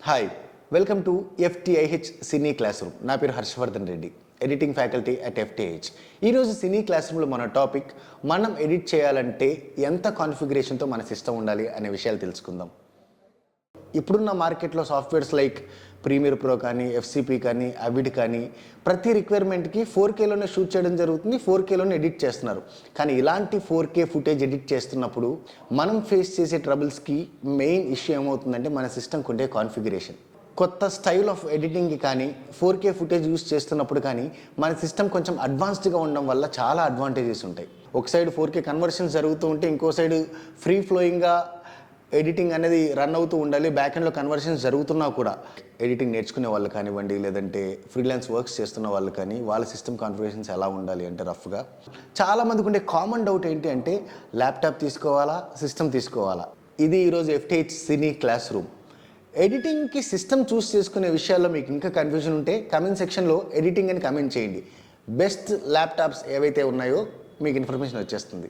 Hi, welcome to FTIH cine class room. నా పేరు Harshavardhan Reddy, editing faculty at FTIH. ఈరోజు సినీ class రూమ్లో మన టాపిక్ మనం ఎడిట్ చేయాలంటే ఎంత కాన్ఫిగరేషన్తో మన సిస్టమ్ ఉండాలి అనే విషయాలు తెలుసుకుందాం. ఇప్పుడున్న మార్కెట్లో సాఫ్ట్వేర్స్ లైక్ ప్రీమియర్ ప్రో కానీ, FCP కానీ, అవిడ్ కానీ ప్రతి రిక్వైర్మెంట్కి 4Kలోనే షూట్ చేయడం జరుగుతుంది, 4Kలోనే ఎడిట్ చేస్తున్నారు. కానీ ఇలాంటి 4K ఫుటేజ్ ఎడిట్ చేస్తున్నప్పుడు మనం ఫేస్ చేసే ట్రబుల్స్కి మెయిన్ ఇష్యూ ఏమవుతుందంటే మన సిస్టమ్కి ఉండే కాన్ఫిగరేషన్. కొత్త స్టైల్ ఆఫ్ ఎడిటింగ్కి కానీ 4K ఫుటేజ్ యూస్ చేస్తున్నప్పుడు కానీ మన సిస్టమ్ కొంచెం అడ్వాన్స్డ్గా ఉండడం వల్ల చాలా అడ్వాంటేజెస్ ఉంటాయి. ఒక సైడ్ 4K కన్వర్షన్స్ జరుగుతూ ఉంటే ఇంకో సైడ్ ఫ్రీ ఫ్లోయింగ్గా ఎడిటింగ్ అనేది రన్ అవుతూ ఉండాలి. బ్యాక్ ఎండ్లో కన్వర్షన్స్ జరుగుతున్నా కూడా ఎడిటింగ్ నేర్చుకునే వాళ్ళు కానివ్వండి, లేదంటే ఫ్రీలాన్స్ వర్క్స్ చేస్తున్న వాళ్ళు కానీ వాళ్ళ సిస్టమ్ కాన్ఫిగరేషన్స్ ఎలా ఉండాలి అంటే రఫ్గా. చాలామందికి ఉండే కామన్ డౌట్ ఏంటి అంటే ల్యాప్టాప్ తీసుకోవాలా, సిస్టమ్ తీసుకోవాలా? ఇది ఈరోజు FTIH cine class room. ఎడిటింగ్కి system చూస్ చేసుకునే విషయాల్లో మీకు ఇంకా కన్ఫ్యూజన్ ఉంటే కమెంట్ సెక్షన్లో ఎడిటింగ్ అని కమెంట్ చేయండి. బెస్ట్ ల్యాప్టాప్స్ ఏవైతే ఉన్నాయో మీకు ఇన్ఫర్మేషన్ వచ్చేస్తుంది.